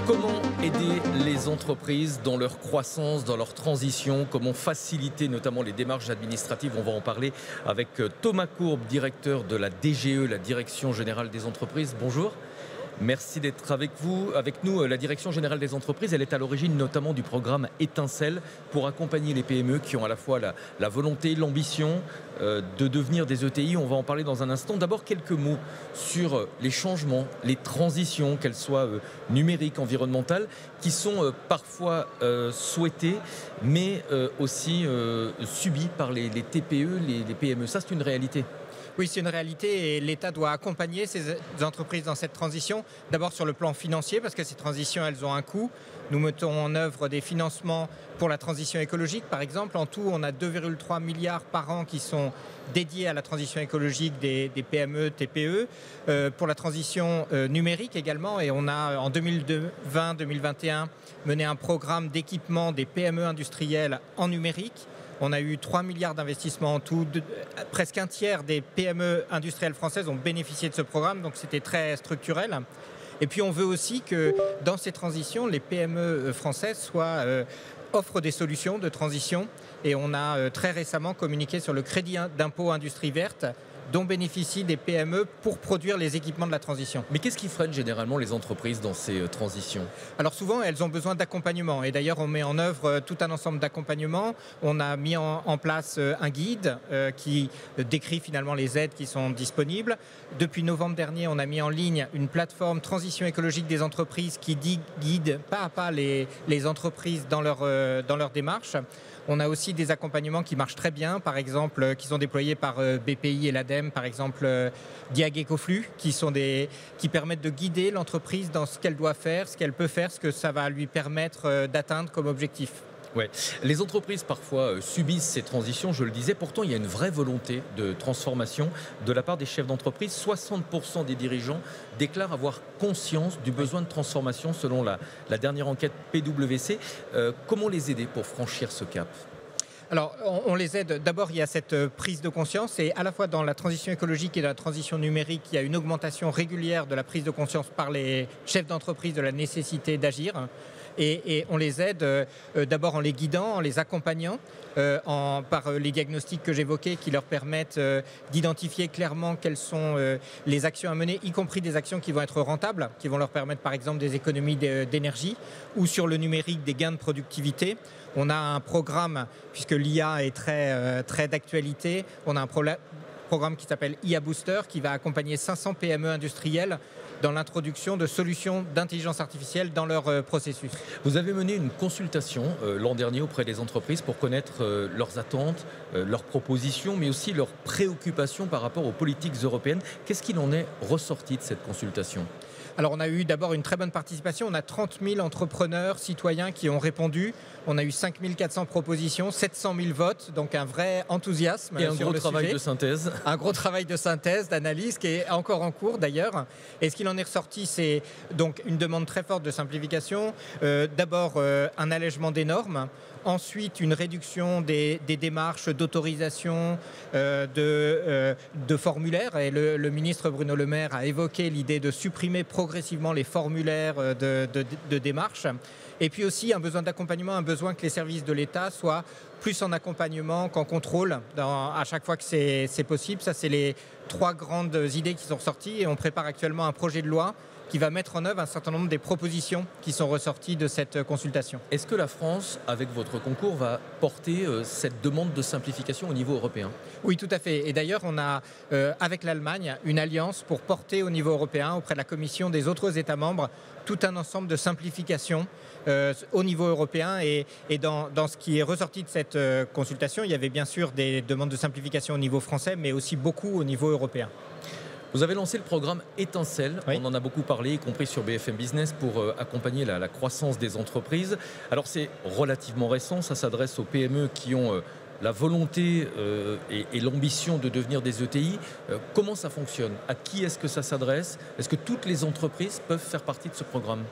Comment aider les entreprises dans leur croissance, dans leur transition? Comment faciliter notamment les démarches administratives? On va en parler avec Thomas Courbe, directeur de la DGE, la Direction Générale des Entreprises. Bonjour. Merci d'être avec nous. La Direction Générale des Entreprises, elle est à l'origine notamment du programme Étincelle pour accompagner les PME qui ont à la fois la volonté, l'ambition de devenir des ETI. On va en parler dans un instant. D'abord, quelques mots sur les changements, les transitions, qu'elles soient numériques, environnementales, qui sont parfois souhaitées, mais aussi subies par les TPE, les PME. Ça, c'est une réalité. Oui, c'est une réalité et l'État doit accompagner ces entreprises dans cette transition. D'abord sur le plan financier, parce que ces transitions, elles ont un coût. Nous mettons en œuvre des financements pour la transition écologique. Par exemple, en tout, on a 2,3 milliards par an qui sont dédiés à la transition écologique des PME, TPE. Pour la transition numérique également. Et on a, en 2020-2021, mené un programme d'équipement des PME industrielles en numérique. On a eu 3 milliards d'investissements en tout. Presque un tiers des PME industrielles françaises ont bénéficié de ce programme, donc c'était très structurel. Et puis on veut aussi que dans ces transitions, les PME françaises offrent des solutions de transition. Et on a très récemment communiqué sur le crédit d'impôt industrie verte, dont bénéficient des PME pour produire les équipements de la transition. Mais qu'est-ce qui freine généralement les entreprises dans ces transitions? Alors souvent, elles ont besoin d'accompagnement. Et d'ailleurs, on met en œuvre tout un ensemble d'accompagnements. On a mis en place un guide qui décrit finalement les aides qui sont disponibles. Depuis novembre dernier, on a mis en ligne une plateforme transition écologique des entreprises qui guide pas à pas les entreprises dans leur démarche. On a aussi des accompagnements qui marchent très bien, par exemple, qui sont déployés par BPI et l'ADEME, par exemple, Diag Ecoflux, qui permettent de guider l'entreprise dans ce qu'elle doit faire, ce qu'elle peut faire, ce que ça va lui permettre d'atteindre comme objectif. Ouais. Les entreprises parfois subissent ces transitions, je le disais, pourtant il y a une vraie volonté de transformation de la part des chefs d'entreprise. 60% des dirigeants déclarent avoir conscience du besoin de transformation selon la dernière enquête PwC. Comment les aider pour franchir ce cap ? Alors, on les aide. D'abord, il y a cette prise de conscience et à la fois dans la transition écologique et dans la transition numérique, il y a une augmentation régulière de la prise de conscience par les chefs d'entreprise de la nécessité d'agir. Et on les aide d'abord en les guidant, en les accompagnant par les diagnostics que j'évoquais qui leur permettent d'identifier clairement quelles sont les actions à mener, y compris des actions qui vont être rentables, qui vont leur permettre par exemple des économies d'énergie ou sur le numérique des gains de productivité. On a un programme, puisque l'IA est très d'actualité, on a un programme qui s'appelle IA Booster qui va accompagner 500 PME industrielles dans l'introduction de solutions d'intelligence artificielle dans leur processus. Vous avez mené une consultation l'an dernier auprès des entreprises pour connaître leurs attentes, leurs propositions, mais aussi leurs préoccupations par rapport aux politiques européennes. Qu'est-ce qu'il en est ressorti de cette consultation ? Alors on a eu d'abord une très bonne participation, on a 30 000 entrepreneurs, citoyens qui ont répondu, on a eu 5 400 propositions, 700 000 votes, donc un vrai enthousiasme. Et un gros travail de synthèse. Un gros travail de synthèse, d'analyse qui est encore en cours d'ailleurs. Et ce qu'il en est ressorti, c'est donc une demande très forte de simplification, d'abord un allègement des normes, ensuite une réduction des démarches d'autorisation de formulaires. Et le ministre Bruno Le Maire a évoqué l'idée de supprimer progressivement les formulaires de démarches. Et puis aussi un besoin d'accompagnement, un besoin que les services de l'État soient plus en accompagnement qu'en contrôle à chaque fois que c'est possible. Ça, c'est les 3 grandes idées qui sont ressorties et on prépare actuellement un projet de loi qui va mettre en œuvre un certain nombre des propositions qui sont ressorties de cette consultation. Est-ce que la France, avec votre concours, va porter cette demande de simplification au niveau européen ? Oui, tout à fait. Et d'ailleurs, on a, avec l'Allemagne, une alliance pour porter au niveau européen, auprès de la Commission des autres États membres, tout un ensemble de simplifications au niveau européen. Et dans ce qui est ressorti de cette consultation, il y avait bien sûr des demandes de simplification au niveau français, mais aussi beaucoup au niveau européen. Vous avez lancé le programme Étincelle, oui. On en a beaucoup parlé, y compris sur BFM Business, pour accompagner la croissance des entreprises. Alors c'est relativement récent, ça s'adresse aux PME qui ont la volonté et l'ambition de devenir des ETI. Comment ça fonctionne ? À qui est-ce que ça s'adresse ? Est-ce que toutes les entreprises peuvent faire partie de ce programme ?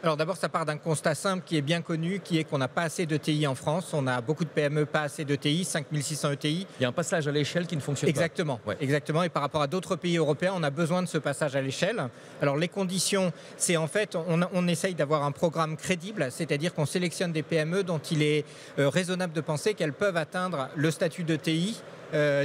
Alors d'abord, ça part d'un constat simple qui est bien connu, qui est qu'on n'a pas assez d'ETI en France. On a beaucoup de PME, pas assez d'ETI, 5600 ETI. Il y a un passage à l'échelle qui ne fonctionne Exactement, pas. Ouais. exactement. Et par rapport à d'autres pays européens, on a besoin de ce passage à l'échelle. Alors les conditions, c'est en fait, on essaye d'avoir un programme crédible, c'est-à-dire qu'on sélectionne des PME dont il est raisonnable de penser qu'elles peuvent atteindre le statut d'ETI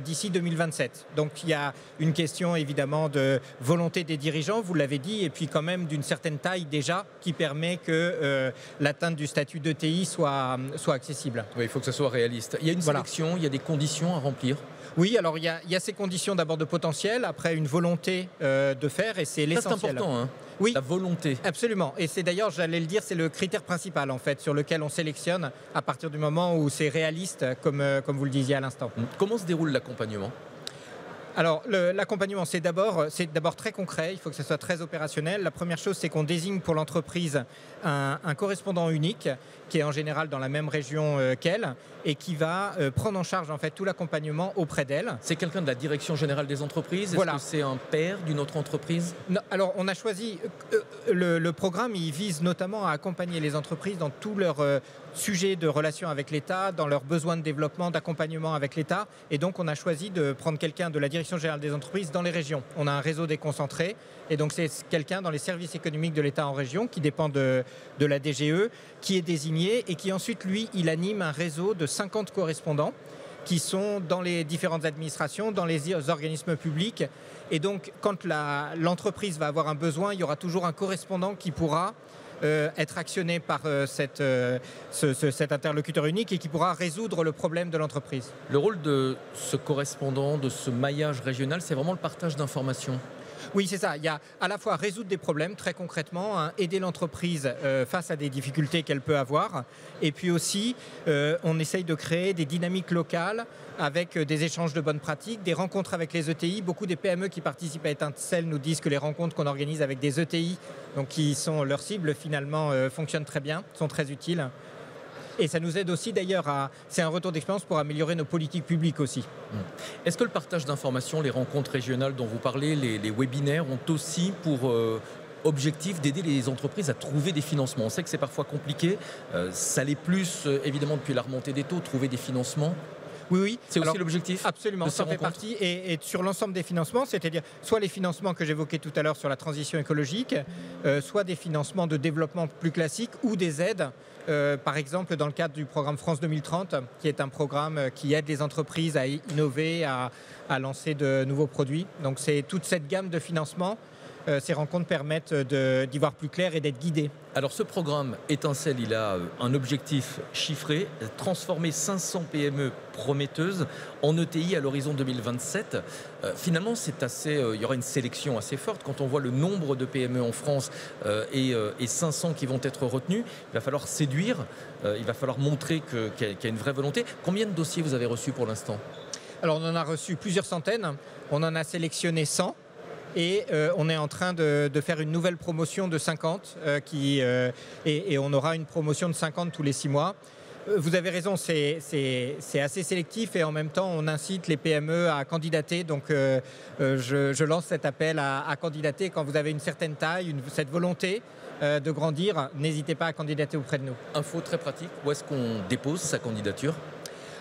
d'ici 2027. Donc il y a une question évidemment de volonté des dirigeants, vous l'avez dit, et puis quand même d'une certaine taille déjà qui permet que l'atteinte du statut d'ETI soit accessible. Oui, il faut que ce soit réaliste. Il y a une sélection, il y a des conditions à remplir. Oui, alors il y a ces conditions d'abord de potentiel, après une volonté de faire, et c'est l'essentiel. C'est important, hein. Oui, la volonté. Absolument. Et c'est d'ailleurs, j'allais le dire, c'est le critère principal en fait sur lequel on sélectionne à partir du moment où c'est réaliste, comme vous le disiez à l'instant. Comment se déroule l'accompagnement ? Alors, l'accompagnement, c'est d'abord très concret, il faut que ce soit très opérationnel. La première chose, c'est qu'on désigne pour l'entreprise un correspondant unique, qui est en général dans la même région qu'elle, et qui va prendre en charge en fait tout l'accompagnement auprès d'elle. C'est quelqu'un de la direction générale des entreprises ? Voilà. Est-ce que c'est un pair d'une autre entreprise ? Non, alors, on a choisi, le programme, il vise notamment à accompagner les entreprises dans tous leurs sujets de relation avec l'État, dans leurs besoins de développement, d'accompagnement avec l'État. Et donc, on a choisi de prendre quelqu'un de la direction générale des entreprises dans les régions. On a un réseau déconcentré. Et donc, c'est quelqu'un dans les services économiques de l'État en région qui dépend de la DGE, qui est désigné et qui ensuite, lui, il anime un réseau de 50 correspondants qui sont dans les différentes administrations, dans les organismes publics. Et donc, quand l'entreprise va avoir un besoin, il y aura toujours un correspondant qui pourra être actionné par cet interlocuteur unique et qui pourra résoudre le problème de l'entreprise. Le rôle de ce correspondant, de ce maillage régional, c'est vraiment le partage d'informations. Oui, c'est ça. Il y a à la fois résoudre des problèmes très concrètement, hein, aider l'entreprise face à des difficultés qu'elle peut avoir. Et puis aussi, on essaye de créer des dynamiques locales avec des échanges de bonnes pratiques, des rencontres avec les ETI. Beaucoup des PME qui participent à Étincelle nous disent que les rencontres qu'on organise avec des ETI, donc qui sont leur cible finalement, fonctionnent très bien, sont très utiles. Et ça nous aide aussi d'ailleurs c'est un retour d'expérience pour améliorer nos politiques publiques aussi. Est-ce que le partage d'informations, les rencontres régionales dont vous parlez, les webinaires ont aussi pour objectif d'aider les entreprises à trouver des financements ? On sait que c'est parfois compliqué, ça l'est plus évidemment depuis la remontée des taux, trouver des financements. Oui. C'est aussi l'objectif ? Absolument, ça fait partie. Et sur l'ensemble des financements, c'est-à-dire soit les financements que j'évoquais tout à l'heure sur la transition écologique, soit des financements de développement plus classiques ou des aides. Par exemple, dans le cadre du programme France 2030, qui est un programme qui aide les entreprises à innover, à lancer de nouveaux produits. Donc c'est toute cette gamme de financements. Ces rencontres permettent d'y voir plus clair et d'être guidés. Alors ce programme Étincelle, il a un objectif chiffré, transformer 500 PME prometteuses en ETI à l'horizon 2027. Finalement, il y aura une sélection assez forte. Quand on voit le nombre de PME en France et 500 qui vont être retenues, il va falloir séduire, il va falloir montrer qu'il y a une vraie volonté. Combien de dossiers vous avez reçus pour l'instant ? Alors on en a reçu plusieurs centaines, on en a sélectionné 100. Et on est en train de faire une nouvelle promotion de 50 et on aura une promotion de 50 tous les 6 mois. Vous avez raison, c'est assez sélectif et en même temps on incite les PME à candidater. Donc je lance cet appel à candidater quand vous avez une certaine taille, cette volonté de grandir. N'hésitez pas à candidater auprès de nous. Info très pratique, où est-ce qu'on dépose sa candidature ?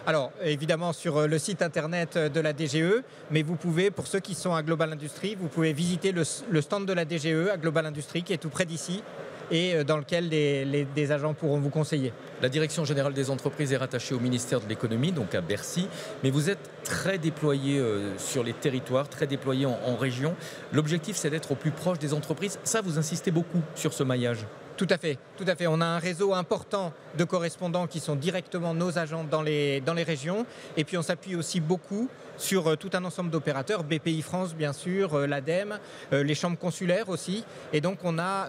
Alors, évidemment, sur le site internet de la DGE, mais vous pouvez, pour ceux qui sont à Global Industries, vous pouvez visiter le stand de la DGE à Global Industries, qui est tout près d'ici, et dans lequel des agents pourront vous conseiller. La direction générale des entreprises est rattachée au ministère de l'économie, donc à Bercy, mais vous êtes très déployé sur les territoires, très déployé en région. L'objectif, c'est d'être au plus proche des entreprises. Ça, vous insistez beaucoup sur ce maillage. Tout à fait. On a un réseau important de correspondants qui sont directement nos agents dans les régions. Et puis on s'appuie aussi beaucoup sur tout un ensemble d'opérateurs, BPI France bien sûr, l'ADEME, les chambres consulaires aussi. Et donc on a,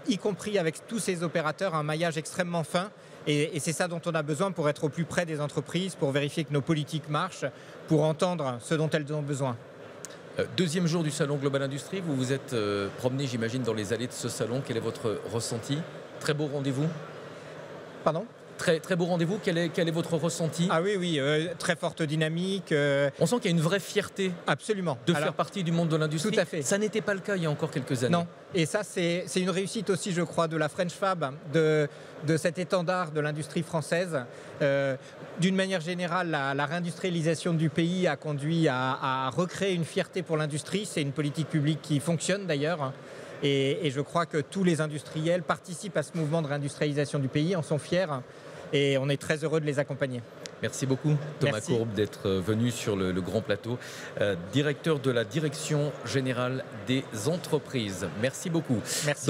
y compris avec tous ces opérateurs, un maillage extrêmement fin. Et c'est ça dont on a besoin pour être au plus près des entreprises, pour vérifier que nos politiques marchent, pour entendre ce dont elles ont besoin. Deuxième jour du salon Global Industries, vous vous êtes promené, j'imagine, dans les allées de ce salon. Quel est votre ressenti ? Très beau rendez-vous ? Pardon ? Très, très beau rendez-vous. Quel est votre ressenti? Ah oui, très forte dynamique. On sent qu'il y a une vraie fierté Absolument. de faire partie du monde de l'industrie. Tout à fait. Ça n'était pas le cas il y a encore quelques années. Non. Et ça, c'est une réussite aussi, je crois, de la French Fab, de cet étendard de l'industrie française. D'une manière générale, la réindustrialisation du pays a conduit à recréer une fierté pour l'industrie. C'est une politique publique qui fonctionne d'ailleurs. Et je crois que tous les industriels participent à ce mouvement de réindustrialisation du pays, en sont fiers. Et on est très heureux de les accompagner. Merci beaucoup Thomas Courbe d'être venu sur le grand plateau, directeur de la Direction Générale des Entreprises. Merci beaucoup. Merci.